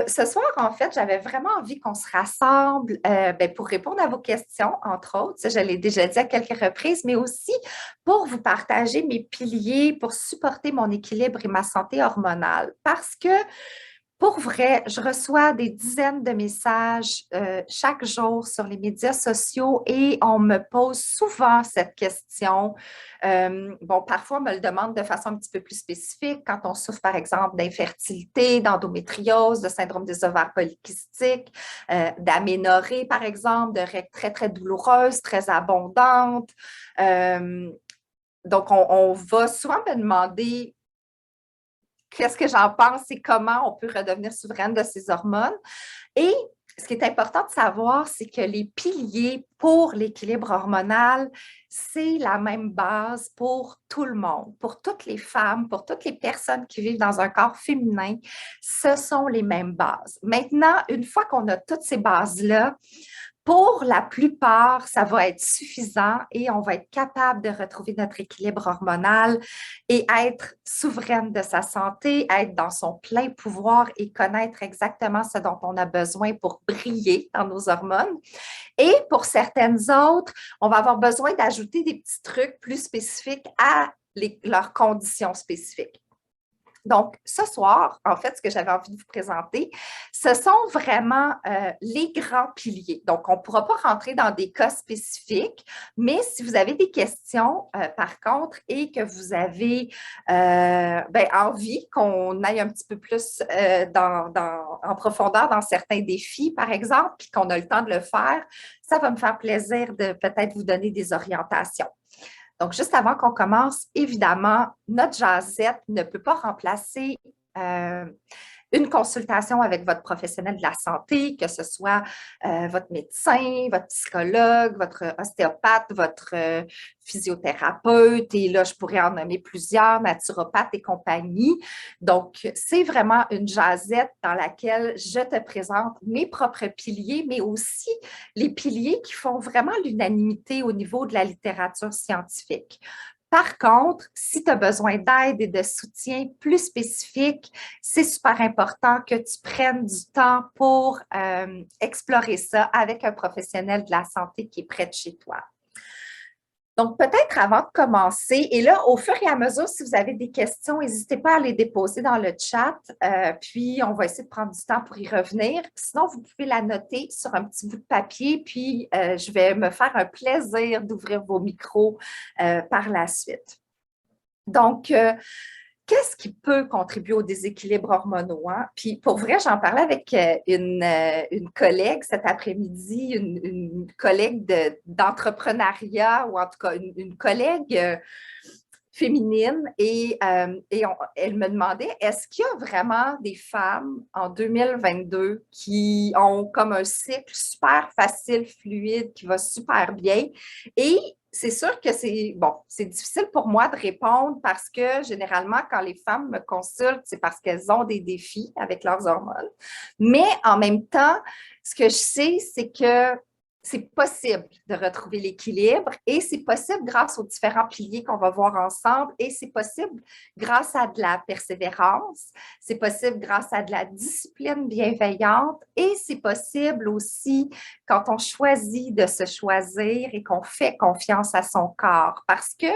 Ce soir, en fait, j'avais vraiment envie qu'on se rassemble pour répondre à vos questions, entre autres. Ça, je l'ai déjà dit à quelques reprises, mais aussi pour vous partager mes piliers pour supporter mon équilibre et ma santé hormonale. Parce que pour vrai, je reçois des dizaines de messages chaque jour sur les médias sociaux et on me pose souvent cette question. Bon, parfois, on me le demande de façon un petit peu plus spécifique quand on souffre, par exemple, d'infertilité, d'endométriose, de syndrome des ovaires polykystiques, d'aménorrhée, par exemple, de règles très, très douloureuses, très abondantes. Euh, donc, on va souvent me demander qu'est-ce que j'en pense et comment on peut redevenir souveraine de ses hormones. Et ce qui est important de savoir, c'est que les piliers pour l'équilibre hormonal, c'est la même base pour tout le monde, pour toutes les femmes, pour toutes les personnes qui vivent dans un corps féminin. Ce sont les mêmes bases. Maintenant, une fois qu'on a toutes ces bases-là, pour la plupart, ça va être suffisant et on va être capable de retrouver notre équilibre hormonal et être souveraine de sa santé, être dans son plein pouvoir et connaître exactement ce dont on a besoin pour briller dans nos hormones. Et pour certaines autres, on va avoir besoin d'ajouter des petits trucs plus spécifiques à leurs conditions spécifiques. Donc, ce soir, en fait, ce que j'avais envie de vous présenter, ce sont vraiment les grands piliers. Donc, on ne pourra pas rentrer dans des cas spécifiques, mais si vous avez des questions, par contre, et que vous avez envie qu'on aille un petit peu plus en profondeur dans certains défis, par exemple, puis qu'on a le temps de le faire, ça va me faire plaisir de peut-être vous donner des orientations. Donc, juste avant qu'on commence, évidemment, notre jasette ne peut pas remplacer euh, une consultation avec votre professionnel de la santé, que ce soit votre médecin, votre psychologue, votre ostéopathe, votre physiothérapeute, et là, je pourrais en nommer plusieurs, naturopathes et compagnie. Donc, c'est vraiment une jasette dans laquelle je te présente mes propres piliers, mais aussi les piliers qui font vraiment l'unanimité au niveau de la littérature scientifique. Par contre, si tu as besoin d'aide et de soutien plus spécifique, c'est super important que tu prennes du temps pour explorer ça avec un professionnel de la santé qui est près de chez toi. Donc, peut-être avant de commencer, et là, au fur et à mesure, si vous avez des questions, n'hésitez pas à les déposer dans le chat, puis on va essayer de prendre du temps pour y revenir. Sinon, vous pouvez la noter sur un petit bout de papier, puis je vais me faire un plaisir d'ouvrir vos micros par la suite. Donc, qu'est-ce qui peut contribuer au déséquilibre hormonaux? Hein? Puis pour vrai, j'en parlais avec une collègue cet après-midi, une collègue d'entrepreneuriat, ou en tout cas une collègue féminine, et elle me demandait, est-ce qu'il y a vraiment des femmes en 2022 qui ont comme un cycle super facile, fluide, qui va super bien? Et c'est sûr que c'est difficile pour moi de répondre parce que généralement, quand les femmes me consultent, c'est parce qu'elles ont des défis avec leurs hormones. Mais en même temps, ce que je sais, c'est que c'est possible de retrouver l'équilibre et c'est possible grâce aux différents piliers qu'on va voir ensemble et c'est possible grâce à de la persévérance, c'est possible grâce à de la discipline bienveillante et c'est possible aussi quand on choisit de se choisir et qu'on fait confiance à son corps parce que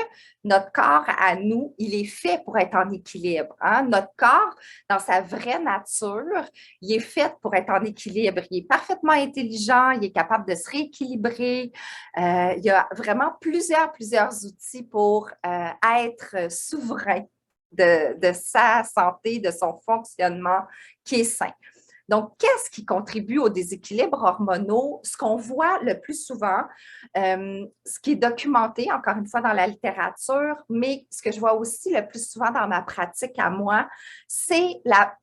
notre corps à nous, il est fait pour être en équilibre. Hein? Notre corps, dans sa vraie nature, il est fait pour être en équilibre. Il est parfaitement intelligent, il est capable de se rééquilibrer. Il y a vraiment plusieurs outils pour être souverain de sa santé, de son fonctionnement qui est sain. Donc, qu'est-ce qui contribue au déséquilibre hormonaux? Ce qu'on voit le plus souvent, ce qui est documenté, encore une fois, dans la littérature, mais ce que je vois aussi le plus souvent dans ma pratique à moi, c'est la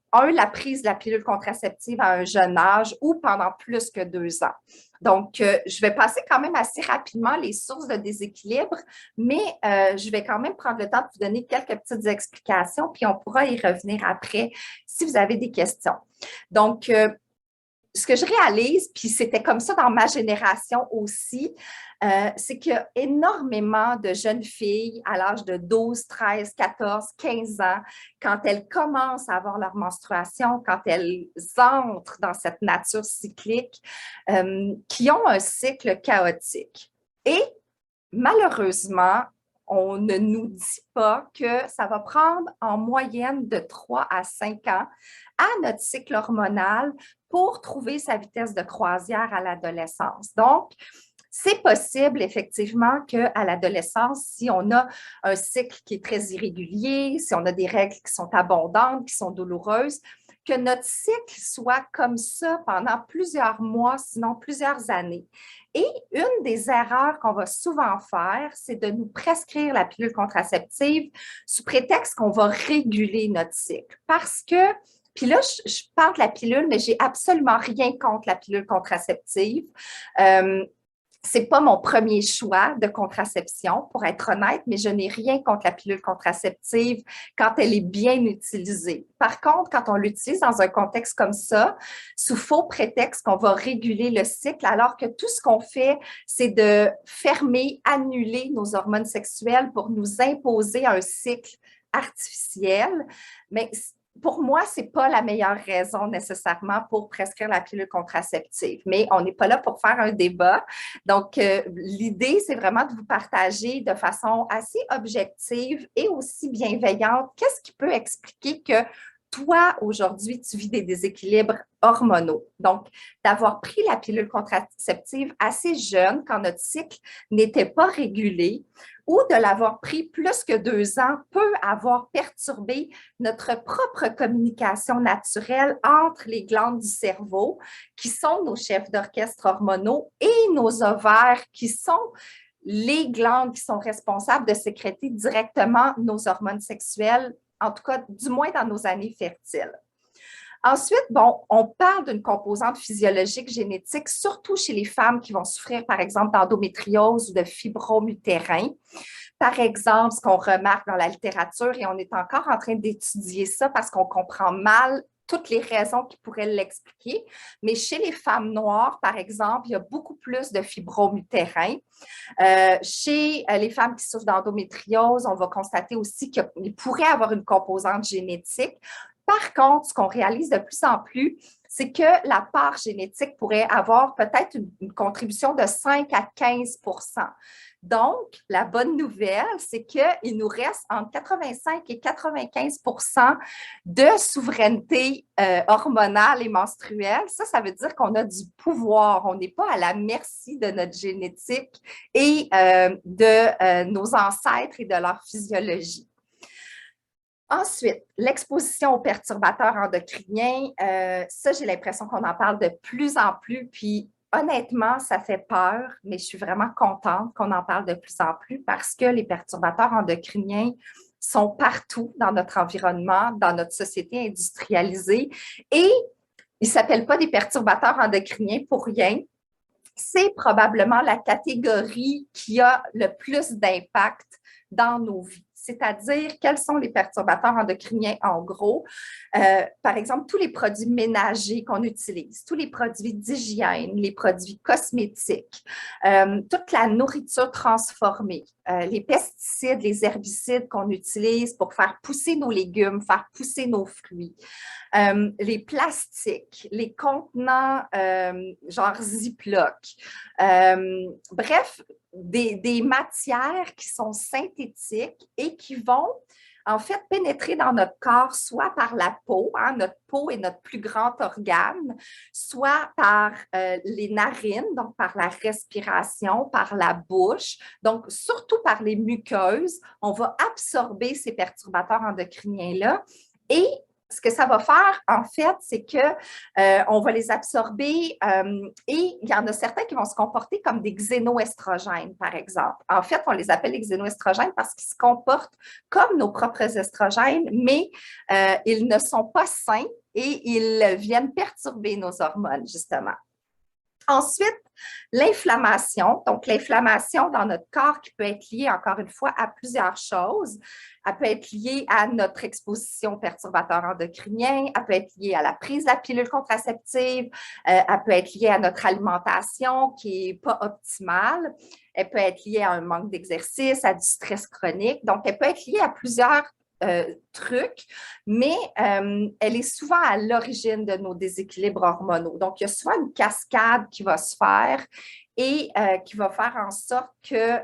prise de la pilule contraceptive à un jeune âge ou pendant plus que 2 ans. Donc, je vais passer quand même assez rapidement les sources de déséquilibre, mais je vais quand même prendre le temps de vous donner quelques petites explications, puis on pourra y revenir après si vous avez des questions. Donc, ce que je réalise, puis c'était comme ça dans ma génération aussi, c'est qu'il y a énormément de jeunes filles à l'âge de 12, 13, 14, 15 ans, quand elles commencent à avoir leur menstruation, quand elles entrent dans cette nature cyclique, qui ont un cycle chaotique. Et malheureusement, on ne nous dit pas que ça va prendre en moyenne de 3 à 5 ans à notre cycle hormonal pour trouver sa vitesse de croisière à l'adolescence. Donc, c'est possible effectivement qu'à l'adolescence, si on a un cycle qui est très irrégulier, si on a des règles qui sont abondantes, qui sont douloureuses, que notre cycle soit comme ça pendant plusieurs mois, sinon plusieurs années. Et une des erreurs qu'on va souvent faire, c'est de nous prescrire la pilule contraceptive sous prétexte qu'on va réguler notre cycle. Parce que, puis là, je parle de la pilule, mais j'ai absolument rien contre la pilule contraceptive. C'est pas mon premier choix de contraception, pour être honnête, mais je n'ai rien contre la pilule contraceptive quand elle est bien utilisée. Par contre, quand on l'utilise dans un contexte comme ça, sous faux prétexte qu'on va réguler le cycle, alors que tout ce qu'on fait, c'est de fermer, annuler nos hormones sexuelles pour nous imposer un cycle artificiel, mais pour moi, ce n'est pas la meilleure raison nécessairement pour prescrire la pilule contraceptive, mais on n'est pas là pour faire un débat. Donc, l'idée, c'est vraiment de vous partager de façon assez objective et aussi bienveillante qu'est-ce qui peut expliquer que toi, aujourd'hui, tu vis des déséquilibres hormonaux. Donc, d'avoir pris la pilule contraceptive assez jeune, quand notre cycle n'était pas régulé, ou de l'avoir pris plus que 2 ans, peut avoir perturbé notre propre communication naturelle entre les glandes du cerveau, qui sont nos chefs d'orchestre hormonaux, et nos ovaires, qui sont les glandes qui sont responsables de sécréter directement nos hormones sexuelles, en tout cas, du moins dans nos années fertiles. Ensuite, bon, on parle d'une composante physiologique génétique, surtout chez les femmes qui vont souffrir, par exemple, d'endométriose ou de fibrome utérin. Par exemple, ce qu'on remarque dans la littérature, et on est encore en train d'étudier ça parce qu'on comprend mal toutes les raisons qui pourraient l'expliquer. Mais chez les femmes noires, par exemple, il y a beaucoup plus de fibrome utérin. Chez les femmes qui souffrent d'endométriose, on va constater aussi qu'il pourrait avoir une composante génétique. Par contre, ce qu'on réalise de plus en plus, c'est que la part génétique pourrait avoir peut-être une contribution de 5 à 15 %. Donc, la bonne nouvelle, c'est qu'il nous reste entre 85 et 95 % de souveraineté hormonale et menstruelle. Ça veut dire qu'on a du pouvoir. On n'est pas à la merci de notre génétique et de nos ancêtres et de leur physiologie. Ensuite, l'exposition aux perturbateurs endocriniens, ça, j'ai l'impression qu'on en parle de plus en plus, puis honnêtement, ça fait peur, mais je suis vraiment contente qu'on en parle de plus en plus parce que les perturbateurs endocriniens sont partout dans notre environnement, dans notre société industrialisée et ils ne s'appellent pas des perturbateurs endocriniens pour rien. C'est probablement la catégorie qui a le plus d'impact dans nos vies. C'est-à-dire quels sont les perturbateurs endocriniens en gros. Par exemple, tous les produits ménagers qu'on utilise, tous les produits d'hygiène, les produits cosmétiques, toute la nourriture transformée, les pesticides, les herbicides qu'on utilise pour faire pousser nos légumes, faire pousser nos fruits, les plastiques, les contenants genre Ziploc, bref, des matières qui sont synthétiques et qui vont en fait pénétrer dans notre corps, soit par la peau, hein, notre peau est notre plus grand organe, soit par les narines, donc par la respiration, par la bouche, donc surtout par les muqueuses, on va absorber ces perturbateurs endocriniens-là et ce que ça va faire, en fait, c'est qu'on va les absorber et il y en a certains qui vont se comporter comme des xénoestrogènes, par exemple. En fait, on les appelle les xénoestrogènes parce qu'ils se comportent comme nos propres estrogènes, mais ils ne sont pas sains et ils viennent perturber nos hormones, justement. Ensuite, l'inflammation. Donc, l'inflammation dans notre corps qui peut être liée, encore une fois, à plusieurs choses. Elle peut être liée à notre exposition aux perturbateurs endocriniens, elle peut être liée à la prise de la pilule contraceptive, elle peut être liée à notre alimentation qui n'est pas optimale, elle peut être liée à un manque d'exercice, à du stress chronique. Donc, elle peut être liée à plusieurs truc, mais elle est souvent à l'origine de nos déséquilibres hormonaux. Donc, il y a souvent une cascade qui va se faire et qui va faire en sorte que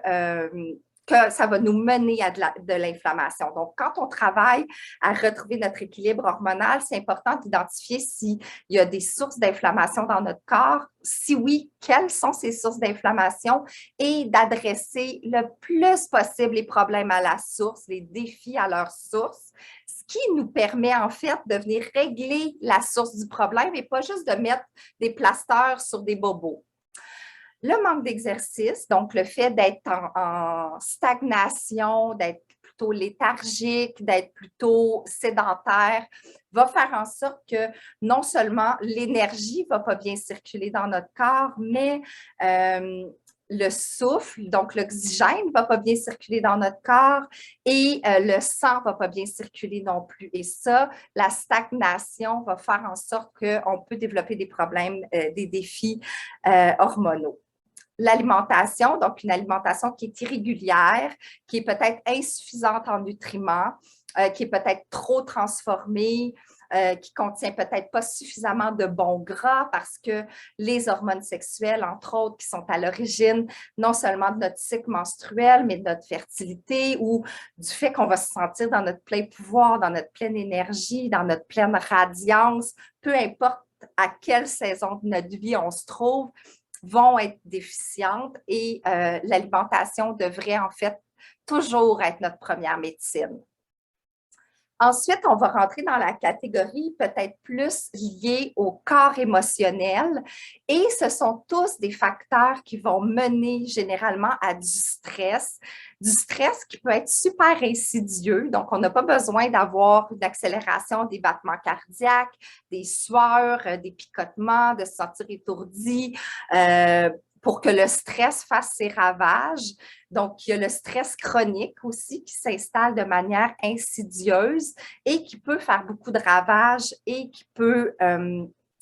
ça va nous mener à de l'inflammation. Donc, quand on travaille à retrouver notre équilibre hormonal, c'est important d'identifier s'il y a des sources d'inflammation dans notre corps. Si oui, quelles sont ces sources d'inflammation et d'adresser le plus possible les problèmes à la source, les défis à leur source, ce qui nous permet en fait de venir régler la source du problème et pas juste de mettre des plasters sur des bobos. Le manque d'exercice, donc le fait d'être en stagnation, d'être plutôt léthargique, d'être plutôt sédentaire, va faire en sorte que non seulement l'énergie ne va pas bien circuler dans notre corps, mais le souffle, donc l'oxygène ne va pas bien circuler dans notre corps et le sang ne va pas bien circuler non plus. Et ça, la stagnation va faire en sorte qu'on peut développer des problèmes, des défis hormonaux. L'alimentation, donc une alimentation qui est irrégulière, qui est peut-être insuffisante en nutriments, qui est peut-être trop transformée, qui contient peut-être pas suffisamment de bons gras parce que les hormones sexuelles, entre autres, qui sont à l'origine non seulement de notre cycle menstruel, mais de notre fertilité ou du fait qu'on va se sentir dans notre plein pouvoir, dans notre pleine énergie, dans notre pleine radiance, peu importe à quelle saison de notre vie on se trouve, vont être déficientes et l'alimentation devrait en fait toujours être notre première médecine. Ensuite, on va rentrer dans la catégorie peut-être plus liée au corps émotionnel et ce sont tous des facteurs qui vont mener généralement à du stress qui peut être super insidieux. Donc, on n'a pas besoin d'avoir une accélération des battements cardiaques, des sueurs, des picotements, de se sentir étourdi, pour que le stress fasse ses ravages. Donc, il y a le stress chronique aussi qui s'installe de manière insidieuse et qui peut faire beaucoup de ravages et qui peut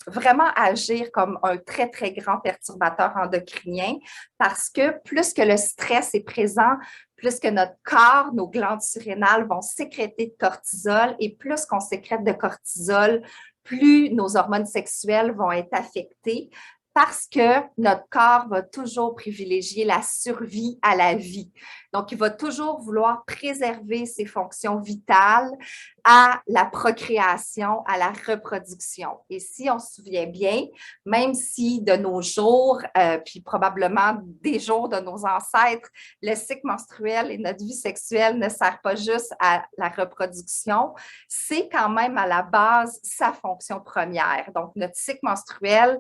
vraiment agir comme un très, très grand perturbateur endocrinien parce que plus que le stress est présent, plus que notre corps, nos glandes surrénales vont sécréter de cortisol et plus qu'on sécrète de cortisol, plus nos hormones sexuelles vont être affectées parce que notre corps va toujours privilégier la survie à la vie. Donc, il va toujours vouloir préserver ses fonctions vitales à la procréation, à la reproduction. Et si on se souvient bien, même si de nos jours, puis probablement des jours de nos ancêtres, le cycle menstruel et notre vie sexuelle ne sert pas juste à la reproduction, c'est quand même à la base sa fonction première. Donc, notre cycle menstruel,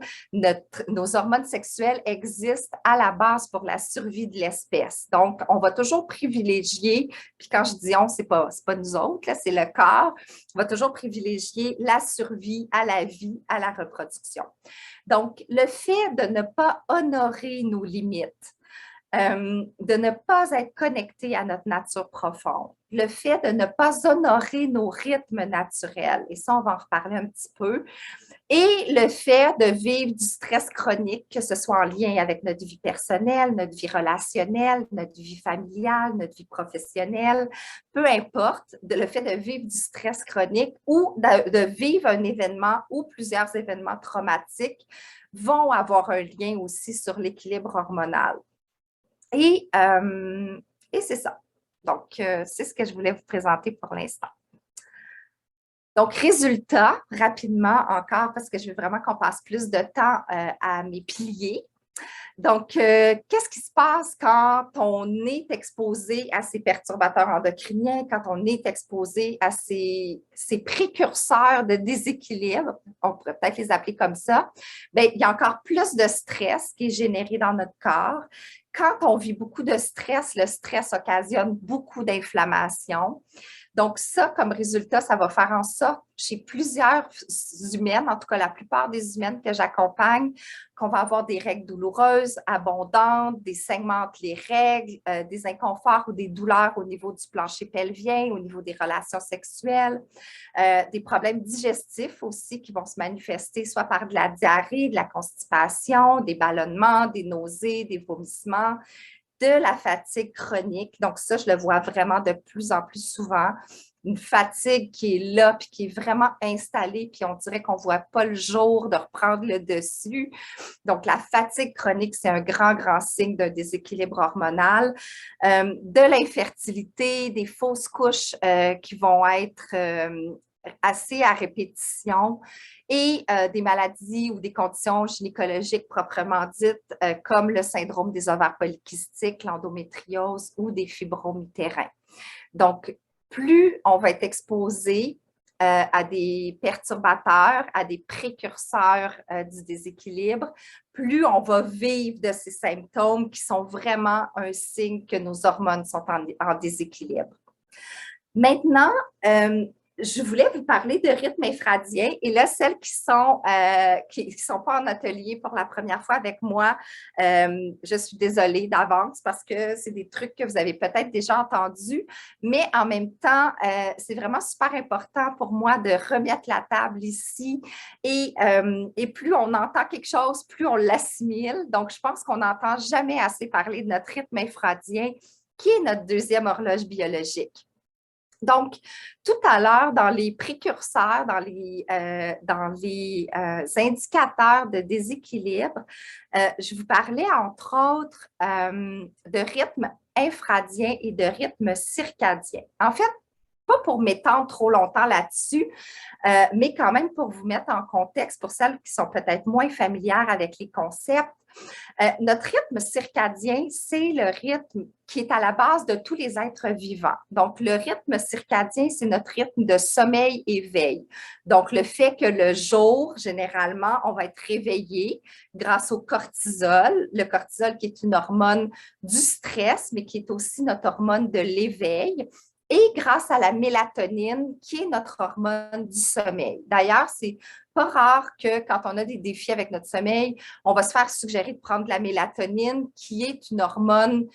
nos hormones sexuelles existent à la base pour la survie de l'espèce. Donc, on va toujours privilégier, puis quand je dis on, c'est pas nous autres, là, c'est le corps, on va toujours privilégier la survie à la vie, à la reproduction. Donc, le fait de ne pas honorer nos limites, de ne pas être connecté à notre nature profonde, le fait de ne pas honorer nos rythmes naturels, et ça, on va en reparler un petit peu, et le fait de vivre du stress chronique, que ce soit en lien avec notre vie personnelle, notre vie relationnelle, notre vie familiale, notre vie professionnelle, peu importe, le fait de vivre du stress chronique ou de vivre un événement ou plusieurs événements traumatiques vont avoir un lien aussi sur l'équilibre hormonal. Et c'est ça. Donc, c'est ce que je voulais vous présenter pour l'instant. Donc, résultat, rapidement encore, parce que je veux vraiment qu'on passe plus de temps à mes piliers. Donc, qu'est-ce qui se passe quand on est exposé à ces perturbateurs endocriniens, quand on est exposé à ces précurseurs de déséquilibre, on pourrait peut-être les appeler comme ça? Bien, il y a encore plus de stress qui est généré dans notre corps, quand on vit beaucoup de stress, le stress occasionne beaucoup d'inflammation. Donc, ça, comme résultat, ça va faire en sorte, chez plusieurs humaines, en tout cas la plupart des humaines que j'accompagne, qu'on va avoir des règles douloureuses, abondantes, des saignements entre les règles, des inconforts ou des douleurs au niveau du plancher pelvien, au niveau des relations sexuelles, des problèmes digestifs aussi qui vont se manifester soit par de la diarrhée, de la constipation, des ballonnements, des nausées, des vomissements, de la fatigue chronique. Donc ça, je le vois vraiment de plus en plus souvent. Une fatigue qui est là, puis qui est vraiment installée, puis on dirait qu'on ne voit pas le jour de reprendre le dessus. Donc, la fatigue chronique, c'est un grand, grand signe d'un déséquilibre hormonal. De l'infertilité, des fausses couches qui vont être assez à répétition et des maladies ou des conditions gynécologiques proprement dites comme le syndrome des ovaires polykystiques, l'endométriose ou des fibromes utérins. Donc, plus on va être exposé à des perturbateurs, à des précurseurs du déséquilibre, plus on va vivre de ces symptômes qui sont vraiment un signe que nos hormones sont en déséquilibre. Maintenant, je voulais vous parler de rythme infradien. Et là, celles qui sont pas en atelier pour la première fois avec moi, je suis désolée d'avance parce que c'est des trucs que vous avez peut-être déjà entendus, mais en même temps, c'est vraiment super important pour moi de remettre la table ici. Et plus on entend quelque chose, plus on l'assimile. Donc, je pense qu'on n'entend jamais assez parler de notre rythme infradien, qui est notre deuxième horloge biologique. Donc, tout à l'heure, dans les précurseurs, dans les indicateurs de déséquilibre, je vous parlais entre autres de rythme infradien et de rythme circadien. En fait, pas pour m'étendre trop longtemps là-dessus, mais quand même pour vous mettre en contexte, pour celles qui sont peut-être moins familières avec les concepts. Notre rythme circadien, c'est le rythme qui est à la base de tous les êtres vivants. Donc, le rythme circadien, c'est notre rythme de sommeil et veille. Donc, le fait que le jour, généralement, on va être réveillé grâce au cortisol. Le cortisol qui est une hormone du stress, mais qui est aussi notre hormone de l'éveil. Et grâce à la mélatonine, qui est notre hormone du sommeil. D'ailleurs, c'est pas rare que quand on a des défis avec notre sommeil, on va se faire suggérer de prendre de la mélatonine, qui est une hormone,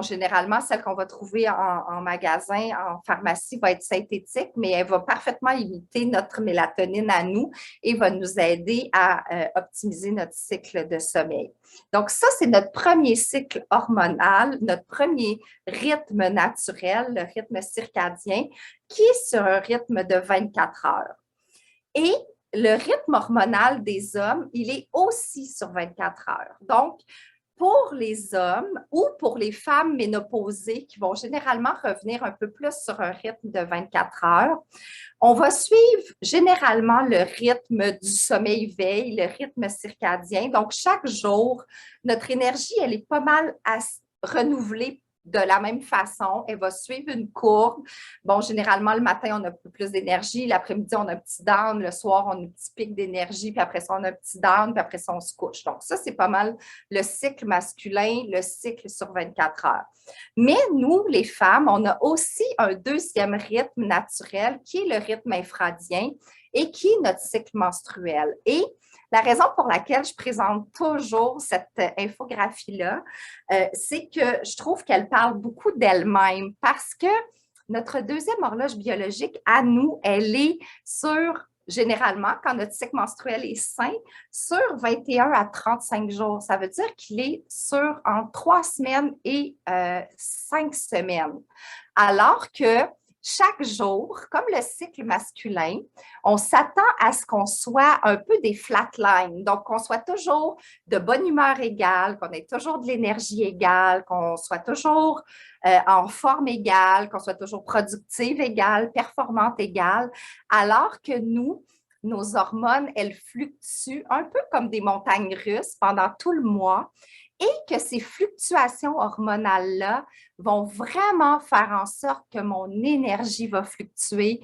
généralement, celle qu'on va trouver en magasin, en pharmacie, va être synthétique, mais elle va parfaitement imiter notre mélatonine à nous et va nous aider à optimiser notre cycle de sommeil. Donc, ça, c'est notre premier cycle hormonal, notre premier rythme naturel, le rythme circadien, qui est sur un rythme de 24 heures. Et le rythme hormonal des hommes, il est aussi sur 24 heures. Donc, pour les hommes ou pour les femmes ménopausées qui vont généralement revenir un peu plus sur un rythme de 24 heures, on va suivre généralement le rythme du sommeil-veille, le rythme circadien. Donc, chaque jour, notre énergie, elle est pas mal renouvelée de la même façon. Elle va suivre une courbe. Bon, généralement, le matin, on a un peu plus d'énergie. L'après-midi, on a un petit down. Le soir, on a un petit pic d'énergie. Puis après ça, on a un petit down. Puis après ça, on se couche. Donc, ça, c'est pas mal le cycle masculin, le cycle sur 24 heures. Mais nous, les femmes, on a aussi un deuxième rythme naturel qui est le rythme infradien et qui est notre cycle menstruel. Et la raison pour laquelle je présente toujours cette infographie-là, c'est que je trouve qu'elle parle beaucoup d'elle-même parce que notre deuxième horloge biologique, à nous, elle est généralement, quand notre cycle menstruel est sain, sur 21 à 35 jours. Ça veut dire qu'il est sur entre 3 semaines et 5 semaines. Alors que chaque jour, comme le cycle masculin, on s'attend à ce qu'on soit un peu des flatlines. Donc, qu'on soit toujours de bonne humeur égale, qu'on ait toujours de l'énergie égale, qu'on soit toujours en forme égale, qu'on soit toujours productive égale, performante égale, alors que nous, nos hormones, elles fluctuent un peu comme des montagnes russes pendant tout le mois et que ces fluctuations hormonales-là vont vraiment faire en sorte que mon énergie va fluctuer,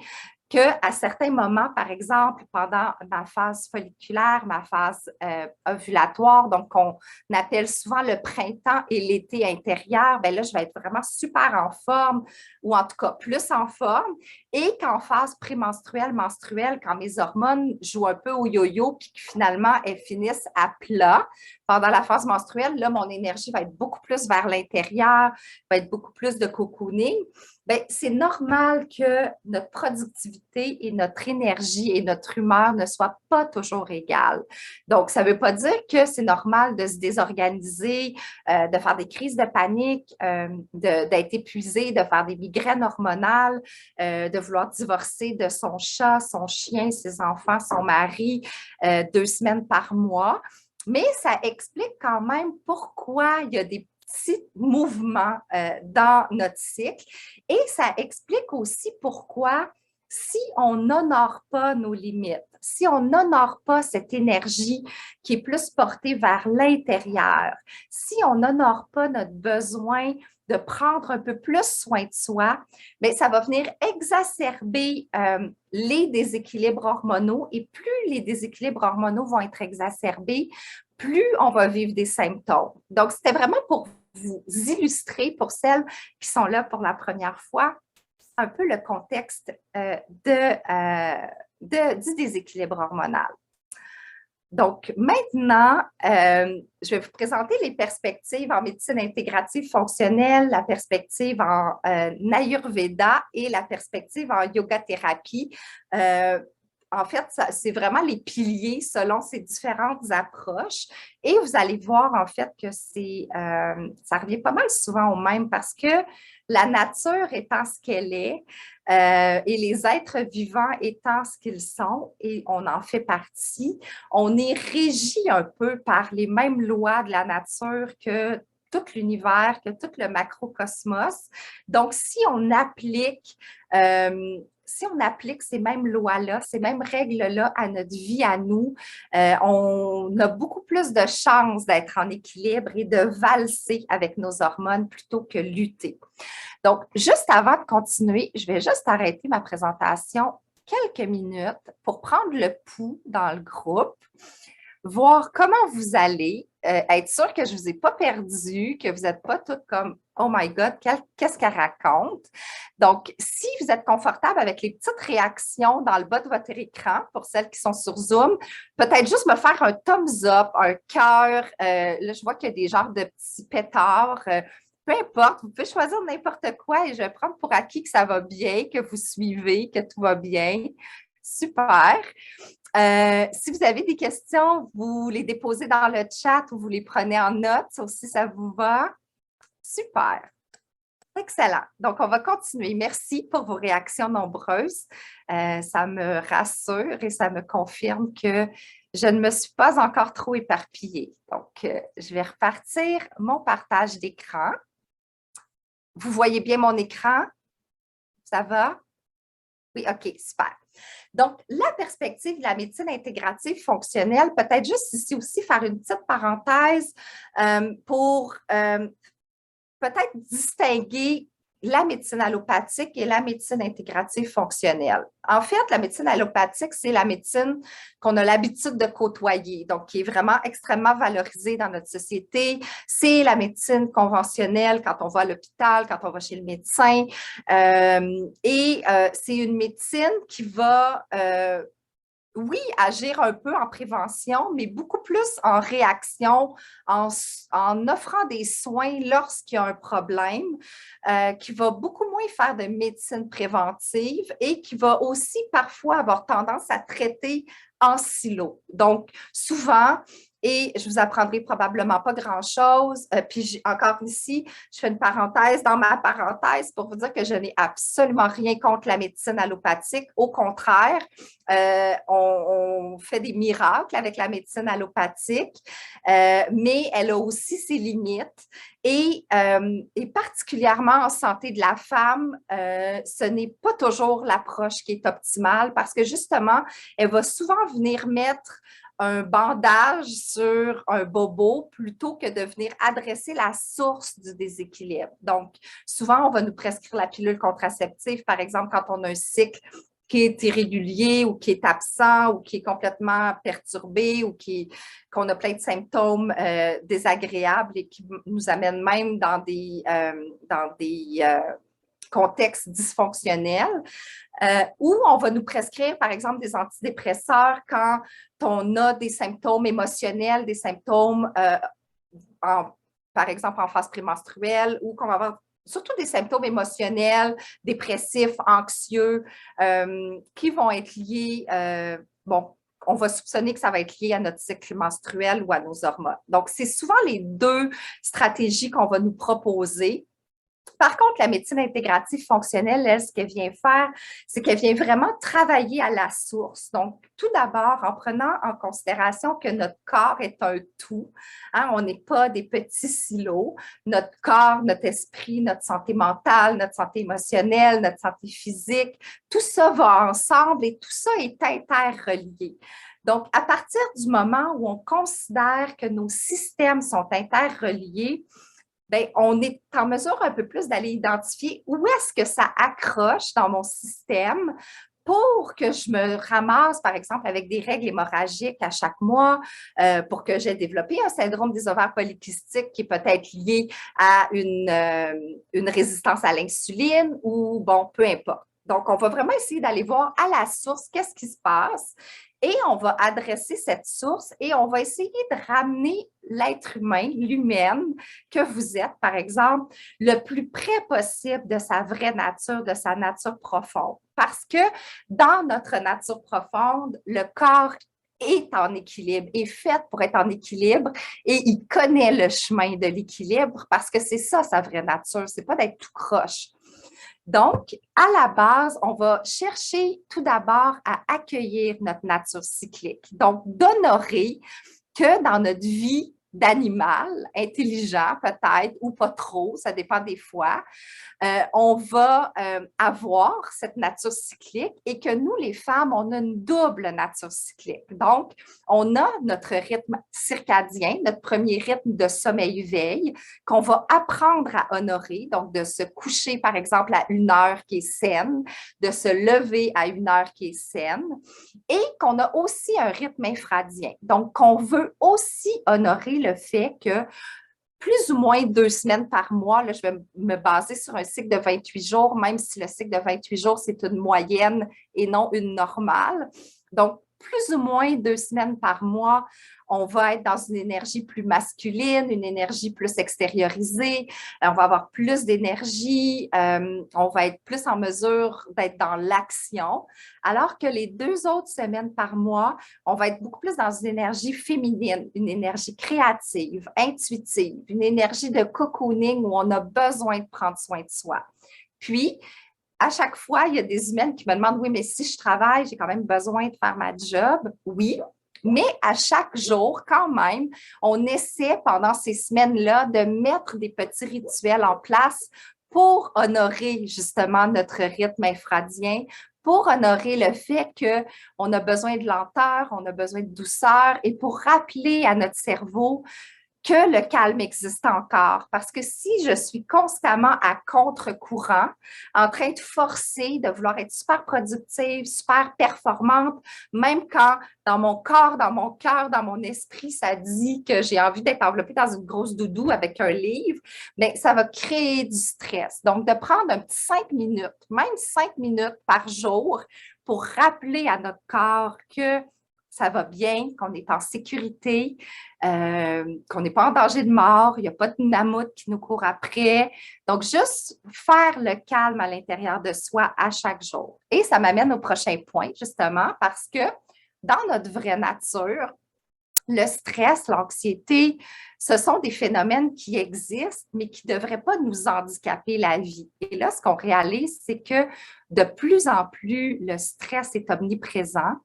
qu'à certains moments, par exemple, pendant ma phase folliculaire, ma phase ovulatoire, donc on appelle souvent le printemps et l'été intérieur, bien là, je vais être vraiment super en forme, ou en tout cas plus en forme. Et qu'en phase prémenstruelle, menstruelle, quand mes hormones jouent un peu au yo-yo, puis que finalement, elles finissent à plat, pendant la phase menstruelle, là, mon énergie va être beaucoup plus vers l'intérieur, va être beaucoup plus de cocooning. Bien, c'est normal que notre productivité et notre énergie et notre humeur ne soient pas toujours égales. Donc, ça ne veut pas dire que c'est normal de se désorganiser, de faire des crises de panique, d'être épuisé, de faire des migraines hormonales, de vouloir divorcer de son chat, son chien, ses enfants, son mari, 2 semaines par mois. Mais ça explique quand même pourquoi il y a des petits mouvements dans notre cycle. Et ça explique aussi pourquoi, si on n'honore pas nos limites, si on n'honore pas cette énergie qui est plus portée vers l'intérieur, si on n'honore pas notre besoin de prendre un peu plus soin de soi, bien, ça va venir exacerber les déséquilibres hormonaux, et plus les déséquilibres hormonaux vont être exacerbés, plus on va vivre des symptômes. Donc, c'était vraiment pour vous illustrer, pour celles qui sont là pour la première fois, un peu le contexte du déséquilibre hormonal. Donc, maintenant, je vais vous présenter les perspectives en médecine intégrative fonctionnelle, la perspective en Ayurveda et la perspective en yoga-thérapie. En fait, c'est vraiment les piliers selon ces différentes approches. Et vous allez voir, en fait, que ça revient pas mal souvent au même, parce que la nature étant ce qu'elle est, et les êtres vivants étant ce qu'ils sont, et on en fait partie, on est régi un peu par les mêmes lois de la nature que tout l'univers, que tout le macrocosmos. Donc, si on applique ces mêmes lois-là, ces mêmes règles-là à notre vie, à nous, on a beaucoup plus de chances d'être en équilibre et de valser avec nos hormones plutôt que lutter. Donc, juste avant de continuer, je vais juste arrêter ma présentation quelques minutes pour prendre le pouls dans le groupe, voir comment vous allez, être sûr que je ne vous ai pas perdu, que vous n'êtes pas toutes comme « Oh my God, qu'est-ce qu'elle raconte? » Donc, si vous êtes confortable avec les petites réactions dans le bas de votre écran, pour celles qui sont sur Zoom, peut-être juste me faire un thumbs up, un cœur. Là, je vois qu'il y a des genres de petits pétards. Peu importe, vous pouvez choisir n'importe quoi et je vais prendre pour acquis que ça va bien, que vous suivez, que tout va bien. Super. Si vous avez des questions, vous les déposez dans le chat ou vous les prenez en note, ça aussi, ça vous va. Super. Excellent. Donc, on va continuer. Merci pour vos réactions nombreuses. Ça me rassure et ça me confirme que je ne me suis pas encore trop éparpillée. Donc, je vais repartir mon partage d'écran. Vous voyez bien mon écran? Ça va? Oui, OK, super. Donc, la perspective de la médecine intégrative fonctionnelle, peut-être juste ici aussi faire une petite parenthèse pour peut-être distinguer la médecine allopathique et la médecine intégrative fonctionnelle. En fait, la médecine allopathique, c'est la médecine qu'on a l'habitude de côtoyer, donc qui est vraiment extrêmement valorisée dans notre société. C'est la médecine conventionnelle quand on va à l'hôpital, quand on va chez le médecin. C'est une médecine qui va oui, agir un peu en prévention, mais beaucoup plus en réaction, en offrant des soins lorsqu'il y a un problème, qui va beaucoup moins faire de médecine préventive et qui va aussi parfois avoir tendance à traiter en silo. Donc, souvent, et je vous apprendrai probablement pas grand-chose. Puis encore ici, je fais une parenthèse dans ma parenthèse pour vous dire que je n'ai absolument rien contre la médecine allopathique. Au contraire, on fait des miracles avec la médecine allopathique, mais elle a aussi ses limites. Et particulièrement en santé de la femme, ce n'est pas toujours l'approche qui est optimale parce que justement, elle va souvent venir mettre un bandage sur un bobo plutôt que de venir adresser la source du déséquilibre. Donc, souvent, on va nous prescrire la pilule contraceptive, par exemple, quand on a un cycle qui est irrégulier ou qui est absent ou qui est complètement perturbé ou qu'on a plein de symptômes désagréables et qui nous amènent même dans des contextes dysfonctionnels, où on va nous prescrire, par exemple, des antidépresseurs quand on a des symptômes émotionnels, des symptômes, par exemple, en phase prémenstruelle, ou qu'on va avoir surtout des symptômes émotionnels, dépressifs, anxieux, qui vont être liés, on va soupçonner que ça va être lié à notre cycle menstruel ou à nos hormones. Donc, c'est souvent les deux stratégies qu'on va nous proposer. Par contre, la médecine intégrative fonctionnelle, elle, ce qu'elle vient faire, c'est qu'elle vient vraiment travailler à la source. Donc, tout d'abord, en prenant en considération que notre corps est un tout, hein, on n'est pas des petits silos. Notre corps, notre esprit, notre santé mentale, notre santé émotionnelle, notre santé physique, tout ça va ensemble et tout ça est interrelié. Donc, à partir du moment où on considère que nos systèmes sont interreliés, bien, on est en mesure un peu plus d'aller identifier où est-ce que ça accroche dans mon système pour que je me ramasse, par exemple, avec des règles hémorragiques à chaque mois, pour que j'ai développé un syndrome des ovaires polykystiques qui est peut-être lié à une résistance à l'insuline ou, bon, peu importe. Donc, on va vraiment essayer d'aller voir à la source qu'est-ce qui se passe et on va adresser cette source et on va essayer de ramener l'être humain, l'humaine que vous êtes, par exemple, le plus près possible de sa vraie nature, de sa nature profonde. Parce que dans notre nature profonde, le corps est en équilibre, est fait pour être en équilibre et il connaît le chemin de l'équilibre parce que c'est ça sa vraie nature, c'est pas d'être tout croche. Donc, à la base, on va chercher tout d'abord à accueillir notre nature cyclique. Donc, d'honorer que dans notre vie d'animal, intelligent peut-être ou pas trop, ça dépend des fois, on va avoir cette nature cyclique et que nous, les femmes, on a une double nature cyclique. Donc, on a notre rythme circadien, notre premier rythme de sommeil-veille qu'on va apprendre à honorer, donc de se coucher, par exemple, à une heure qui est saine, de se lever à une heure qui est saine et qu'on a aussi un rythme infradien. Donc, qu'on veut aussi honorer le fait que plus ou moins 2 semaines par mois. Là, je vais me baser sur un cycle de 28 jours, même si le cycle de 28 jours, c'est une moyenne et non une normale. Donc, plus ou moins 2 semaines par mois, on va être dans une énergie plus masculine, une énergie plus extériorisée, on va avoir plus d'énergie, on va être plus en mesure d'être dans l'action, alors que les 2 autres semaines par mois, on va être beaucoup plus dans une énergie féminine, une énergie créative, intuitive, une énergie de cocooning où on a besoin de prendre soin de soi. Puis, à chaque fois, il y a des humaines qui me demandent, oui, mais si je travaille, j'ai quand même besoin de faire ma job. Oui, mais à chaque jour, quand même, on essaie pendant ces semaines-là de mettre des petits rituels en place pour honorer justement notre rythme infradien, pour honorer le fait qu'on a besoin de lenteur, on a besoin de douceur et pour rappeler à notre cerveau que le calme existe encore. Parce que si je suis constamment à contre-courant, en train de forcer, de vouloir être super productive, super performante, même quand dans mon corps, dans mon cœur, dans mon esprit, ça dit que j'ai envie d'être enveloppée dans une grosse doudou avec un livre, bien, ça va créer du stress. Donc, de prendre un petit 5 minutes, même 5 minutes par jour pour rappeler à notre corps que ça va bien, qu'on est en sécurité, qu'on n'est pas en danger de mort, il n'y a pas de mammouth qui nous court après. Donc, juste faire le calme à l'intérieur de soi à chaque jour. Et ça m'amène au prochain point, justement, parce que dans notre vraie nature, le stress, l'anxiété, ce sont des phénomènes qui existent, mais qui ne devraient pas nous handicaper la vie. Et là, ce qu'on réalise, c'est que de plus en plus, le stress est omniprésent.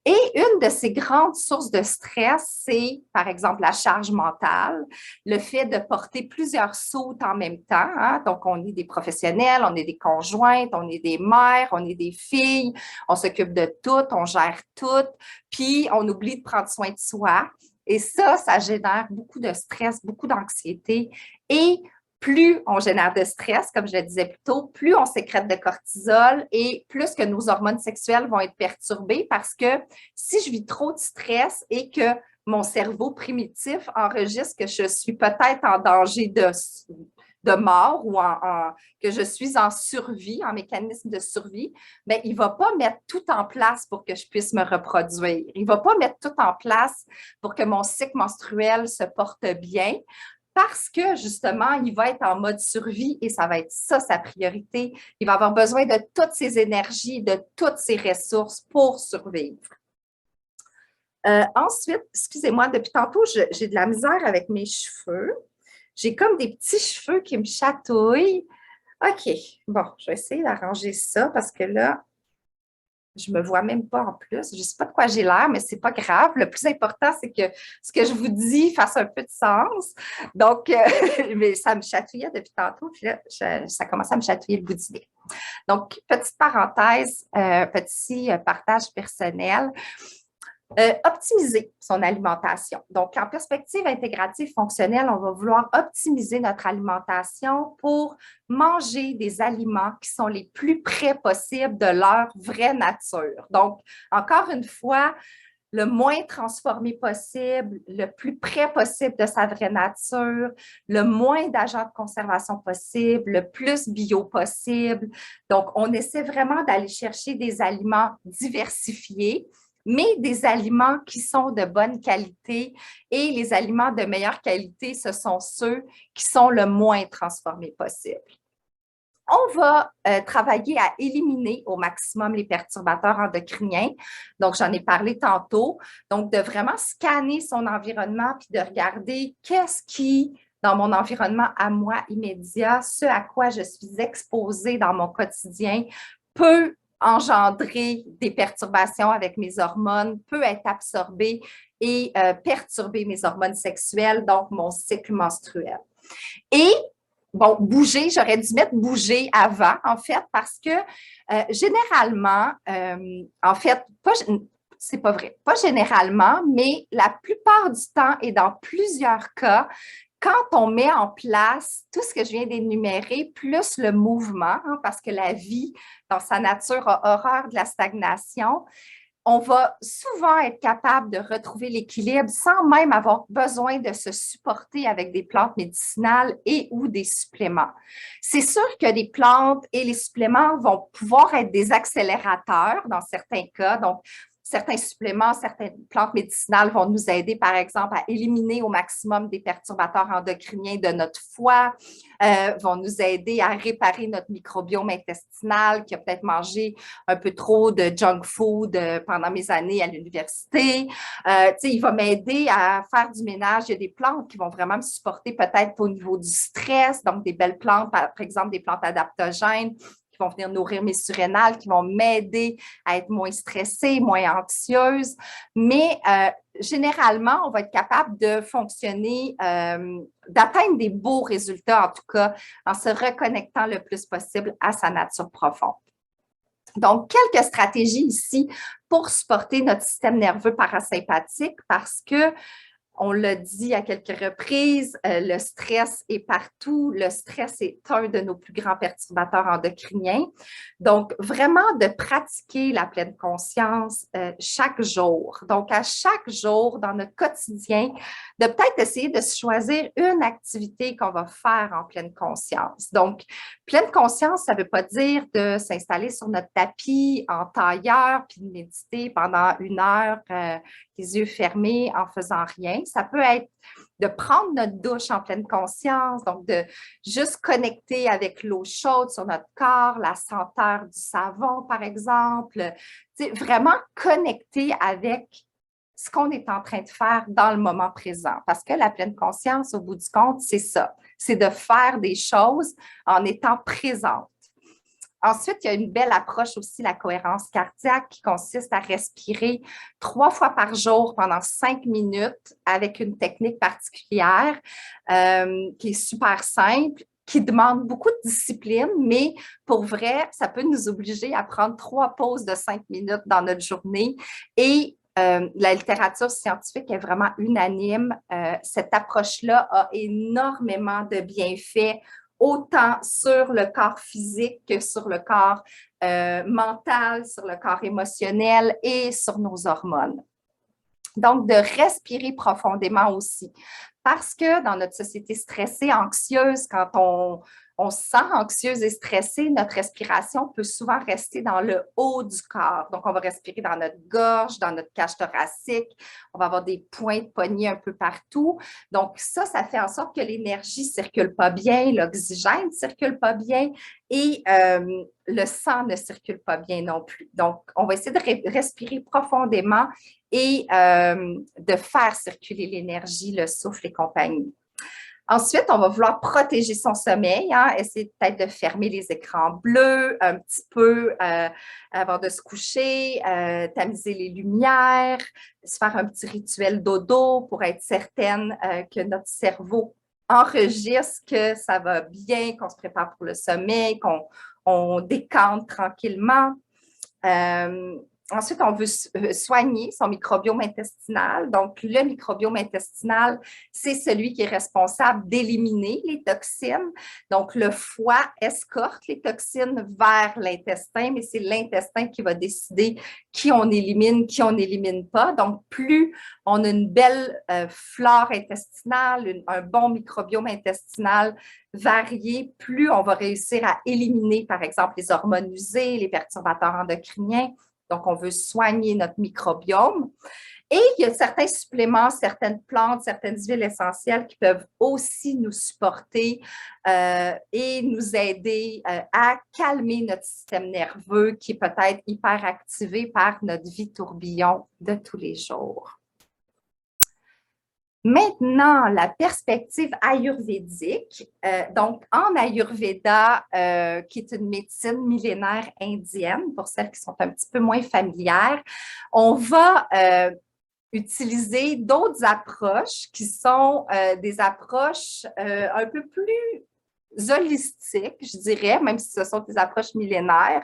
Et une de ces grandes sources de stress, c'est, par exemple, la charge mentale, le fait de porter plusieurs soutes en même temps. Hein? Donc, on est des professionnels, on est des conjointes, on est des mères, on est des filles, on s'occupe de tout, on gère tout, puis on oublie de prendre soin de soi. Et ça génère beaucoup de stress, beaucoup d'anxiété et plus on génère de stress, comme je le disais plus tôt, plus on sécrète de cortisol et plus que nos hormones sexuelles vont être perturbées parce que si je vis trop de stress et que mon cerveau primitif enregistre que je suis peut-être en danger de mort ou que je suis en survie, en mécanisme de survie, bien, il ne va pas mettre tout en place pour que je puisse me reproduire. Il ne va pas mettre tout en place pour que mon cycle menstruel se porte bien parce que, justement, il va être en mode survie et ça va être ça, sa priorité. Il va avoir besoin de toutes ses énergies, de toutes ses ressources pour survivre. Ensuite, excusez-moi, depuis tantôt, j'ai de la misère avec mes cheveux. J'ai comme des petits cheveux qui me chatouillent. OK, bon, je vais essayer d'arranger ça parce que là, je ne me vois même pas en plus. Je ne sais pas de quoi j'ai l'air, mais ce n'est pas grave. Le plus important, c'est que ce que je vous dis fasse un peu de sens. Donc, mais ça me chatouillait depuis tantôt, puis là, ça commence à me chatouiller le bout du nez. Donc, petite parenthèse, petit partage personnel. Optimiser son alimentation. Donc, en perspective intégrative fonctionnelle, on va vouloir optimiser notre alimentation pour manger des aliments qui sont les plus près possibles de leur vraie nature. Donc, encore une fois, le moins transformé possible, le plus près possible de sa vraie nature, le moins d'agents de conservation possible, le plus bio possible. Donc, on essaie vraiment d'aller chercher des aliments diversifiés, mais des aliments qui sont de bonne qualité. Et les aliments de meilleure qualité, ce sont ceux qui sont le moins transformés possible. On va travailler à éliminer au maximum les perturbateurs endocriniens. Donc, j'en ai parlé tantôt. Donc, de vraiment scanner son environnement puis de regarder qu'est-ce qui, dans mon environnement à moi immédiat, ce à quoi je suis exposée dans mon quotidien, peut engendrer des perturbations avec mes hormones, peut être absorbé et perturber mes hormones sexuelles, donc mon cycle menstruel. Et bon, bouger, j'aurais dû mettre bouger avant, en fait, parce que généralement, en fait, c'est pas vrai, pas généralement, mais la plupart du temps et dans plusieurs cas, quand on met en place tout ce que je viens d'énumérer, plus le mouvement, hein, parce que la vie, dans sa nature, a horreur de la stagnation, on va souvent être capable de retrouver l'équilibre sans même avoir besoin de se supporter avec des plantes médicinales et ou des suppléments. C'est sûr que les plantes et les suppléments vont pouvoir être des accélérateurs dans certains cas. Donc, certains suppléments, certaines plantes médicinales vont nous aider, par exemple, à éliminer au maximum des perturbateurs endocriniens de notre foie, vont nous aider à réparer notre microbiome intestinal qui a peut-être mangé un peu trop de junk food pendant mes années à l'université. Il va m'aider à faire du ménage. Il y a des plantes qui vont vraiment me supporter peut-être au niveau du stress, donc des belles plantes, par exemple des plantes adaptogènes, qui vont venir nourrir mes surrénales, qui vont m'aider à être moins stressée, moins anxieuse. Mais généralement, on va être capable de fonctionner, d'atteindre des beaux résultats, en tout cas, en se reconnectant le plus possible à sa nature profonde. Donc, quelques stratégies ici pour supporter notre système nerveux parasympathique parce que on l'a dit à quelques reprises, le stress est partout. Le stress est un de nos plus grands perturbateurs endocriniens. Donc, vraiment de pratiquer la pleine conscience chaque jour. Donc, à chaque jour, dans notre quotidien, de peut-être essayer de choisir une activité qu'on va faire en pleine conscience. Donc, pleine conscience, ça ne veut pas dire de s'installer sur notre tapis en tailleur puis de méditer pendant 1 heure, les yeux fermés en faisant rien. Ça peut être de prendre notre douche en pleine conscience, donc de juste connecter avec l'eau chaude sur notre corps, la senteur du savon, par exemple. Vraiment connecter avec ce qu'on est en train de faire dans le moment présent. Parce que la pleine conscience, au bout du compte, c'est ça. C'est de faire des choses en étant présente. Ensuite, il y a une belle approche aussi, la cohérence cardiaque, qui consiste à respirer 3 fois par jour pendant 5 minutes avec une technique particulière qui est super simple, qui demande beaucoup de discipline, mais pour vrai, ça peut nous obliger à prendre 3 pauses de 5 minutes dans notre journée et La littérature scientifique est vraiment unanime. Cette approche-là a énormément de bienfaits, autant sur le corps physique que sur le corps mental, sur le corps émotionnel et sur nos hormones. Donc, de respirer profondément aussi. Parce que dans notre société stressée, anxieuse, quand on se sent anxieuse et stressée, notre respiration peut souvent rester dans le haut du corps. Donc, on va respirer dans notre gorge, dans notre cage thoracique. On va avoir des points de poignée un peu partout. Donc, ça fait en sorte que l'énergie ne circule pas bien, l'oxygène ne circule pas bien et le sang ne circule pas bien non plus. Donc, on va essayer de respirer profondément et de faire circuler l'énergie, le souffle et compagnie. Ensuite, on va vouloir protéger son sommeil, hein, essayer peut-être de fermer les écrans bleus un petit peu avant de se coucher, tamiser les lumières, se faire un petit rituel dodo pour être certaine que notre cerveau enregistre que ça va bien, qu'on se prépare pour le sommeil, qu'on décante tranquillement. Ensuite, on veut soigner son microbiome intestinal. Donc, le microbiome intestinal, c'est celui qui est responsable d'éliminer les toxines. Donc, le foie escorte les toxines vers l'intestin, mais c'est l'intestin qui va décider qui on n'élimine pas. Donc, plus on a une belle flore intestinale, un bon microbiome intestinal varié, plus on va réussir à éliminer, par exemple, les hormones usées, les perturbateurs endocriniens. Donc, on veut soigner notre microbiome. Et il y a certains suppléments, certaines plantes, certaines huiles essentielles qui peuvent aussi nous supporter et nous aider à calmer notre système nerveux qui est peut-être hyper activé par notre vie tourbillon de tous les jours. Maintenant, la perspective ayurvédique. Donc, en Ayurveda, qui est une médecine millénaire indienne, pour celles qui sont un petit peu moins familières, on va utiliser d'autres approches qui sont des approches un peu plus holistiques, je dirais, même si ce sont des approches millénaires,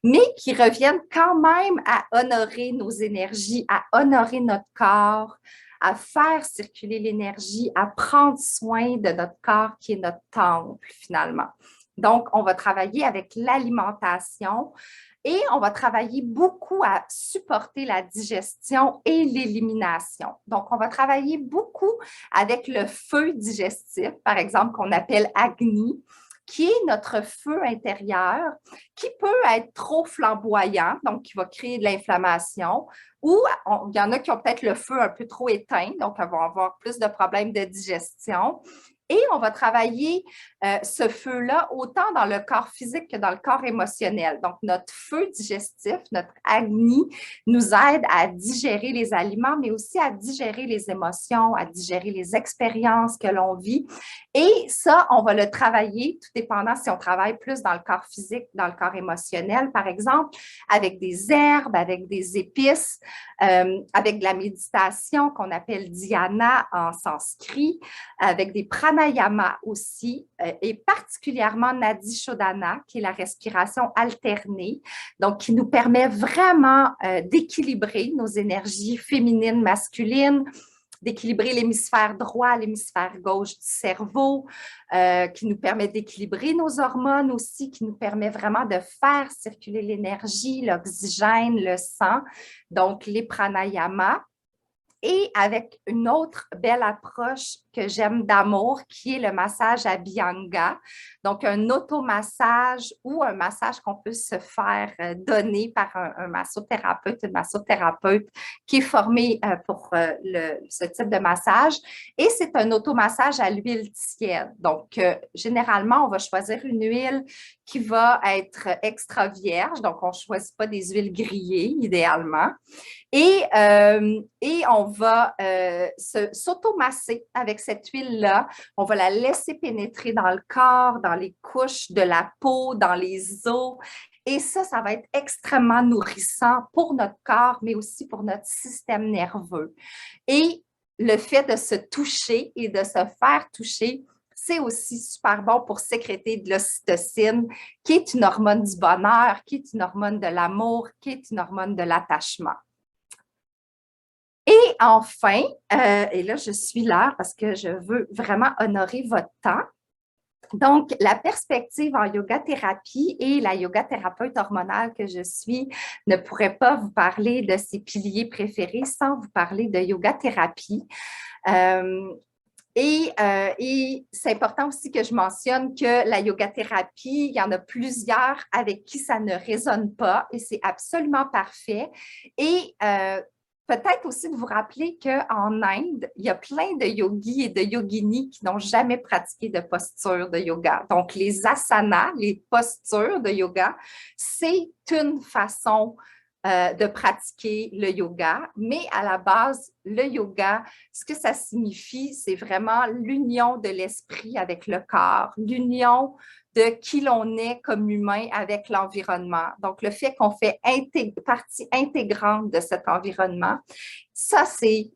mais qui reviennent quand même à honorer nos énergies, à honorer notre corps, à faire circuler l'énergie, à prendre soin de notre corps qui est notre temple finalement. Donc, on va travailler avec l'alimentation et on va travailler beaucoup à supporter la digestion et l'élimination. Donc, on va travailler beaucoup avec le feu digestif, par exemple, qu'on appelle Agni, qui est notre feu intérieur, qui peut être trop flamboyant, donc qui va créer de l'inflammation, ou il y en a qui ont peut-être le feu un peu trop éteint, donc elles vont avoir plus de problèmes de digestion. Et on va travailler ce feu-là autant dans le corps physique que dans le corps émotionnel. Donc, notre feu digestif, notre Agni, nous aide à digérer les aliments, mais aussi à digérer les émotions, à digérer les expériences que l'on vit. Et ça, on va le travailler, tout dépendant si on travaille plus dans le corps physique, dans le corps émotionnel, par exemple, avec des herbes, avec des épices, avec de la méditation qu'on appelle dhyana en sanskrit, avec des pranayama aussi, et particulièrement Nadi Shodhana, qui est la respiration alternée, donc qui nous permet vraiment d'équilibrer nos énergies féminines, masculines, d'équilibrer l'hémisphère droit, l'hémisphère gauche du cerveau, qui nous permet d'équilibrer nos hormones aussi, qui nous permet vraiment de faire circuler l'énergie, l'oxygène, le sang, donc les pranayamas. Et avec une autre belle approche que j'aime d'amour, qui est le massage Abhyanga. Donc, un automassage ou un massage qu'on peut se faire donner par un massothérapeute, une massothérapeute qui est formée pour ce type de massage. Et c'est un automassage à l'huile tiède. Donc, généralement, on va choisir une huile qui va être extra vierge. Donc, on ne choisit pas des huiles grillées, idéalement. Et on va s'automasser avec cette huile-là. On va la laisser pénétrer dans le corps, dans les couches de la peau, dans les os. Et ça va être extrêmement nourrissant pour notre corps, mais aussi pour notre système nerveux. Et le fait de se toucher et de se faire toucher, c'est aussi super bon pour sécréter de l'ocytocine, qui est une hormone du bonheur, qui est une hormone de l'amour, qui est une hormone de l'attachement. Et enfin, et là, je suis là parce que je veux vraiment honorer votre temps. Donc, la perspective en yoga thérapie et la yoga thérapeute hormonale que je suis ne pourrait pas vous parler de ses piliers préférés sans vous parler de yoga thérapie. Euh, et c'est important aussi que je mentionne que la yoga thérapie, il y en a plusieurs avec qui ça ne résonne pas et c'est absolument parfait. Et peut-être aussi de vous rappeler qu'en Inde, il y a plein de yogis et de yoginis qui n'ont jamais pratiqué de posture de yoga. Donc, les asanas, les postures de yoga, c'est une façon de pratiquer le yoga, mais à la base, le yoga, ce que ça signifie, c'est vraiment l'union de l'esprit avec le corps, l'union de qui l'on est comme humain avec l'environnement. Donc, le fait qu'on fait partie intégrante de cet environnement, ça, c'est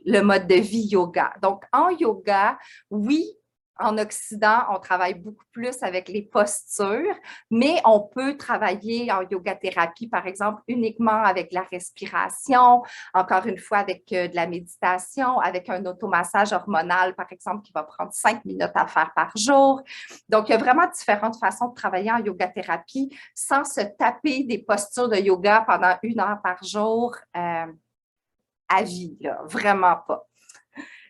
le mode de vie yoga. Donc, en yoga, oui, en Occident, on travaille beaucoup plus avec les postures, mais on peut travailler en yoga thérapie, par exemple, uniquement avec la respiration, encore une fois avec de la méditation, avec un automassage hormonal, par exemple, qui va prendre 5 minutes à faire par jour. Donc, il y a vraiment différentes façons de travailler en yoga thérapie sans se taper des postures de yoga pendant 1 heure par jour à vie, là, vraiment pas.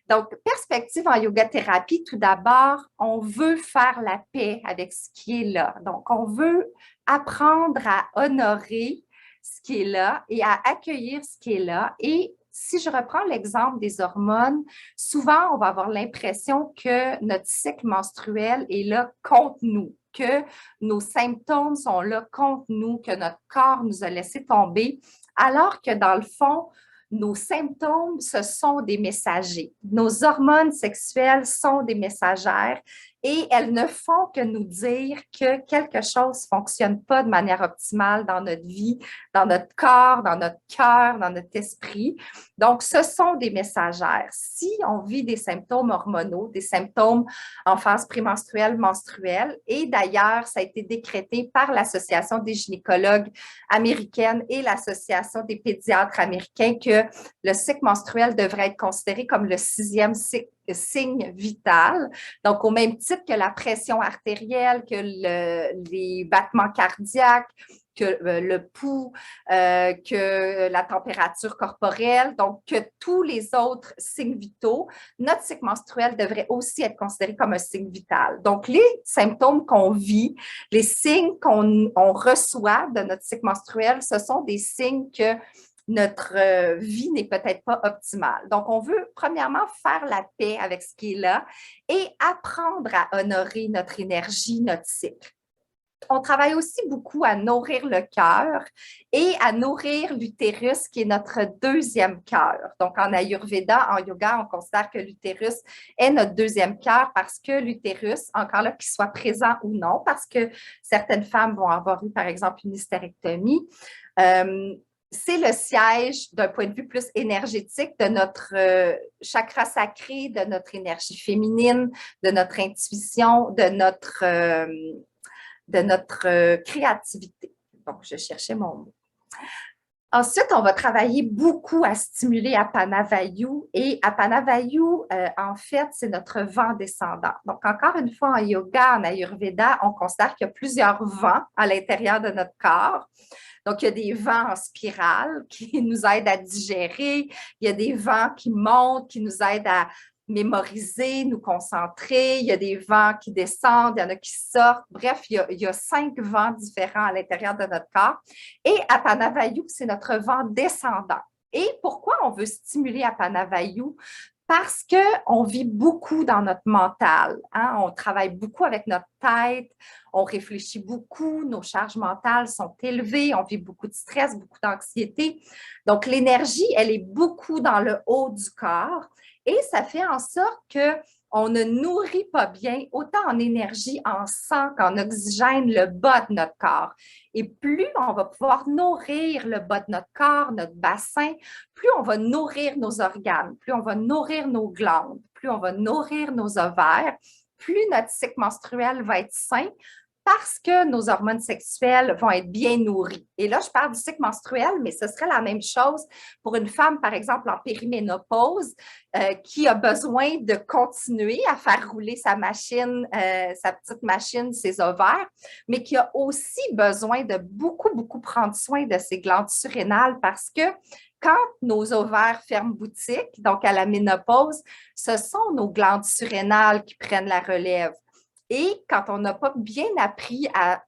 Donc, perspective en yoga thérapie, tout d'abord, on veut faire la paix avec ce qui est là. Donc, on veut apprendre à honorer ce qui est là et à accueillir ce qui est là. Et si je reprends l'exemple des hormones, souvent, on va avoir l'impression que notre cycle menstruel est là contre nous, que nos symptômes sont là contre nous, que notre corps nous a laissé tomber, alors que dans le fond, nos symptômes, ce sont des messagers. Nos hormones sexuelles sont des messagères et elles ne font que nous dire que quelque chose ne fonctionne pas de manière optimale dans notre vie, dans notre corps, dans notre cœur, dans notre esprit. Donc, ce sont des messagères. Si on vit des symptômes hormonaux, des symptômes en phase prémenstruelle, menstruelle, et d'ailleurs, ça a été décrété par l'Association des gynécologues américaine et l'Association des pédiatres américains que le cycle menstruel devrait être considéré comme le 6e signe vital. Donc, au même titre que la pression artérielle, que les battements cardiaques, que le pouls, que la température corporelle, donc que tous les autres signes vitaux, notre cycle menstruel devrait aussi être considéré comme un signe vital. Donc, les symptômes qu'on vit, les signes qu'on reçoit de notre cycle menstruel, ce sont des signes que notre vie n'est peut-être pas optimale. Donc, on veut premièrement faire la paix avec ce qui est là et apprendre à honorer notre énergie, notre cycle. On travaille aussi beaucoup à nourrir le cœur et à nourrir l'utérus, qui est notre deuxième cœur. Donc, en Ayurveda, en yoga, on considère que l'utérus est notre deuxième cœur parce que l'utérus, encore là, qu'il soit présent ou non, parce que certaines femmes vont avoir eu, par exemple, une hystérectomie, c'est le siège d'un point de vue plus énergétique de notre chakra sacré, de notre énergie féminine, de notre intuition, de notre créativité. Donc, je cherchais mon mot. Ensuite, on va travailler beaucoup à stimuler Apana Vayu. Et Apana Vayu, en fait, c'est notre vent descendant. Donc, encore une fois, en yoga, en Ayurveda, on considère qu'il y a plusieurs vents à l'intérieur de notre corps. Donc, il y a des vents en spirale qui nous aident à digérer. Il y a des vents qui montent, qui nous aident à mémoriser, nous concentrer. Il y a des vents qui descendent, il y en a qui sortent. Bref, il y a 5 vents différents à l'intérieur de notre corps. Et Apana Vayu, c'est notre vent descendant. Et pourquoi on veut stimuler Apana Vayu? Parce qu'on vit beaucoup dans notre mental. Hein? On travaille beaucoup avec notre tête, on réfléchit beaucoup, nos charges mentales sont élevées, on vit beaucoup de stress, beaucoup d'anxiété. Donc, l'énergie, elle est beaucoup dans le haut du corps et ça fait en sorte qu'on ne nourrit pas bien, autant en énergie, en sang qu'en oxygène, le bas de notre corps. Et plus on va pouvoir nourrir le bas de notre corps, notre bassin, plus on va nourrir nos organes, plus on va nourrir nos glandes, plus on va nourrir nos ovaires, plus notre cycle menstruel va être sain parce que nos hormones sexuelles vont être bien nourries. Et là, je parle du cycle menstruel, mais ce serait la même chose pour une femme, par exemple, en périménopause, qui a besoin de continuer à faire rouler sa machine, sa petite machine, ses ovaires, mais qui a aussi besoin de beaucoup, beaucoup prendre soin de ses glandes surrénales parce que quand nos ovaires ferment boutique, donc à la ménopause, ce sont nos glandes surrénales qui prennent la relève. Et quand on n'a pas bien appris à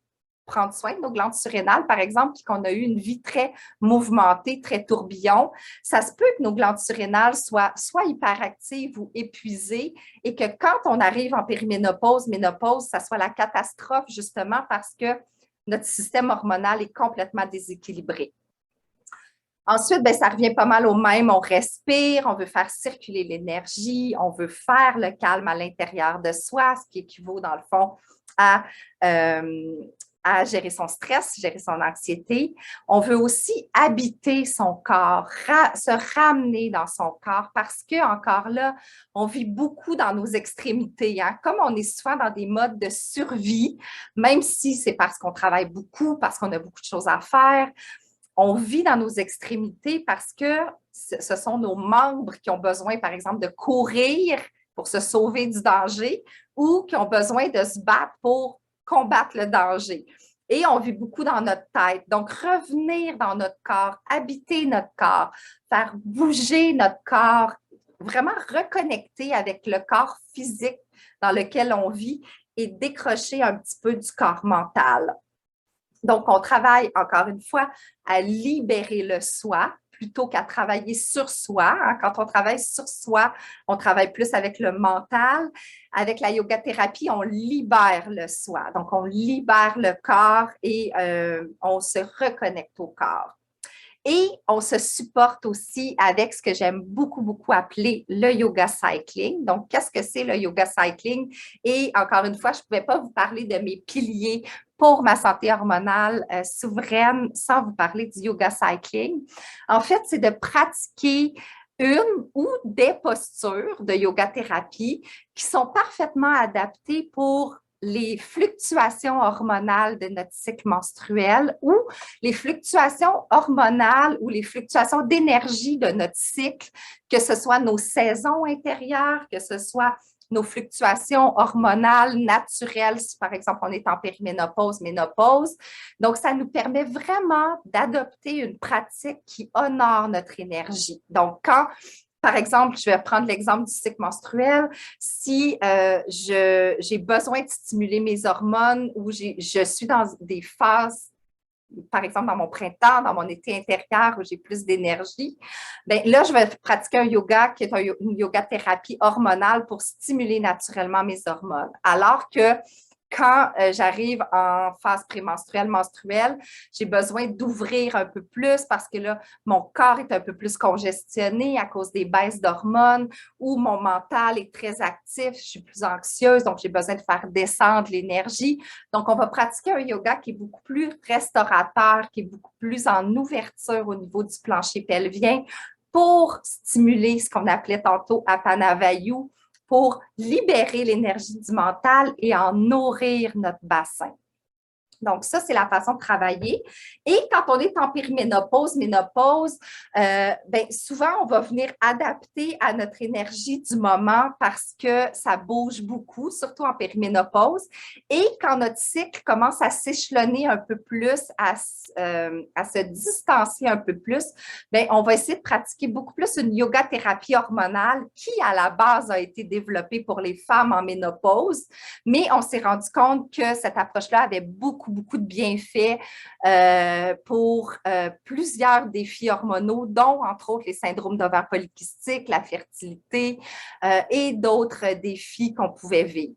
prendre soin de nos glandes surrénales, par exemple, puis qu'on a eu une vie très mouvementée, très tourbillon, ça se peut que nos glandes surrénales soient soit hyperactives ou épuisées et que quand on arrive en périménopause, ménopause, ça soit la catastrophe justement parce que notre système hormonal est complètement déséquilibré. Ensuite, ben, ça revient pas mal au même. On respire, on veut faire circuler l'énergie, on veut faire le calme à l'intérieur de soi, ce qui équivaut dans le fond à, à gérer son stress, gérer son anxiété. On veut aussi habiter son corps, se ramener dans son corps parce que, encore là, on vit beaucoup dans nos extrémités. Hein? Comme on est souvent dans des modes de survie, même si c'est parce qu'on travaille beaucoup, parce qu'on a beaucoup de choses à faire, on vit dans nos extrémités parce que ce sont nos membres qui ont besoin, par exemple, de courir pour se sauver du danger ou qui ont besoin de se battre pour combattre le danger. Et on vit beaucoup dans notre tête. Donc, revenir dans notre corps, habiter notre corps, faire bouger notre corps, vraiment reconnecter avec le corps physique dans lequel on vit et décrocher un petit peu du corps mental. Donc, on travaille, encore une fois, à libérer le soi plutôt qu'à travailler sur soi. Hein. Quand on travaille sur soi, on travaille plus avec le mental. Avec la yoga thérapie, on libère le soi. Donc, on libère le corps et on se reconnecte au corps. Et on se supporte aussi avec ce que j'aime beaucoup, beaucoup appeler le yoga cycling. Donc, qu'est-ce que c'est le yoga cycling? Et encore une fois, je ne pouvais pas vous parler de mes piliers pour ma santé hormonale souveraine sans vous parler du yoga cycling. En fait, c'est de pratiquer une ou des postures de yoga thérapie qui sont parfaitement adaptées pour les fluctuations hormonales de notre cycle menstruel ou les fluctuations hormonales ou les fluctuations d'énergie de notre cycle, que ce soit nos saisons intérieures, que ce soit nos fluctuations hormonales naturelles, si par exemple on est en périménopause, ménopause. Donc, ça nous permet vraiment d'adopter une pratique qui honore notre énergie. Donc, quand par exemple, je vais prendre l'exemple du cycle menstruel. Si j'ai besoin de stimuler mes hormones ou je suis dans des phases, par exemple dans mon printemps, dans mon été intérieur où j'ai plus d'énergie, bien là, je vais pratiquer un yoga qui est une yoga thérapie hormonale pour stimuler naturellement mes hormones. Alors que quand j'arrive en phase prémenstruelle, menstruelle, j'ai besoin d'ouvrir un peu plus parce que là, mon corps est un peu plus congestionné à cause des baisses d'hormones ou mon mental est très actif, je suis plus anxieuse, donc j'ai besoin de faire descendre l'énergie. Donc, on va pratiquer un yoga qui est beaucoup plus restaurateur, qui est beaucoup plus en ouverture au niveau du plancher pelvien pour stimuler ce qu'on appelait tantôt Apana Vayu, pour libérer l'énergie du mental et en nourrir notre bassin. Donc, ça, c'est la façon de travailler. Et quand on est en périménopause, ménopause, ben, souvent, on va venir adapter à notre énergie du moment parce que ça bouge beaucoup, surtout en périménopause. Et quand notre cycle commence à s'échelonner un peu plus, à se distancier un peu plus, ben, on va essayer de pratiquer beaucoup plus une yoga thérapie hormonale qui, à la base, a été développée pour les femmes en ménopause. Mais on s'est rendu compte que cette approche-là avait beaucoup de bienfaits pour plusieurs défis hormonaux, dont, entre autres, les syndromes d'ovaires polykystiques, la fertilité et d'autres défis qu'on pouvait vivre.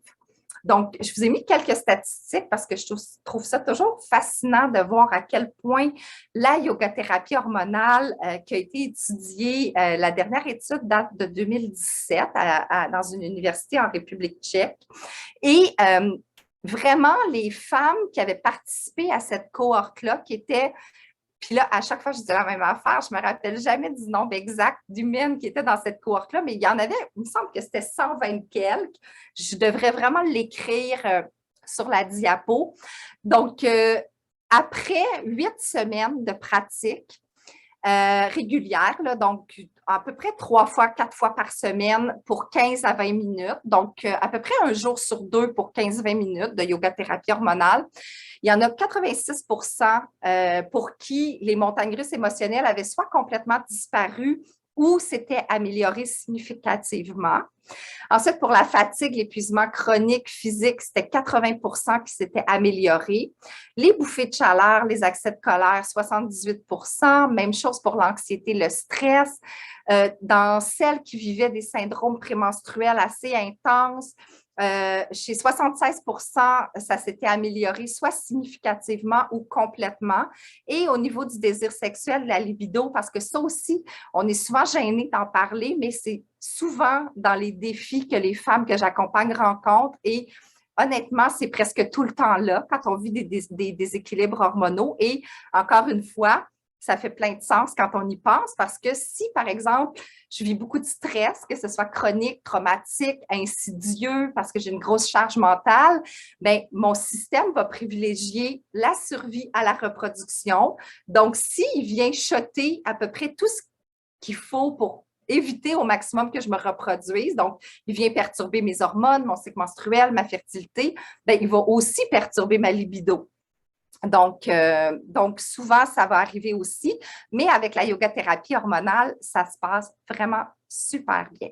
Donc, je vous ai mis quelques statistiques parce que je trouve ça toujours fascinant de voir à quel point la yoga-thérapie hormonale qui a été étudiée, la dernière étude date de 2017 dans une université en République tchèque. Et vraiment, les femmes qui avaient participé à cette cohorte-là, qui étaient, puis là, à chaque fois, je dis la même affaire, je ne me rappelle jamais du nombre exact d'humaines qui étaient dans cette cohorte-là, mais il y en avait, il me semble que c'était 120 quelques. Je devrais vraiment l'écrire sur la diapo. Donc, après 8 semaines de pratique régulière, là, donc à peu près 3 fois, 4 fois par semaine pour 15 à 20 minutes, donc à peu près un jour sur deux pour 15-20 minutes de yoga-thérapie hormonale. Il y en a 86 pour qui les montagnes russes émotionnelles avaient soit complètement disparu ou s'étaient améliorées significativement. Ensuite, pour la fatigue, l'épuisement chronique physique, c'était 80 qui s'étaient améliorés. Les bouffées de chaleur, les accès de colère, 78 Même chose pour l'anxiété, le stress. Dans celles qui vivaient des syndromes prémenstruels assez intenses, chez 76 ça s'était amélioré soit significativement ou complètement. Et au niveau du désir sexuel, de la libido, parce que ça aussi, on est souvent gêné d'en parler, mais c'est souvent dans les défis que les femmes que j'accompagne rencontrent et honnêtement, c'est presque tout le temps là quand on vit des déséquilibres hormonaux. Et encore une fois, ça fait plein de sens quand on y pense parce que si, par exemple, je vis beaucoup de stress, que ce soit chronique, traumatique, insidieux, parce que j'ai une grosse charge mentale, bien, mon système va privilégier la survie à la reproduction. Donc, s'il vient shotter à peu près tout ce qu'il faut pour éviter au maximum que je me reproduise, donc il vient perturber mes hormones, mon cycle menstruel, ma fertilité, bien, il va aussi perturber ma libido. Donc, souvent, ça va arriver aussi, mais avec la yoga thérapie hormonale, ça se passe vraiment super bien.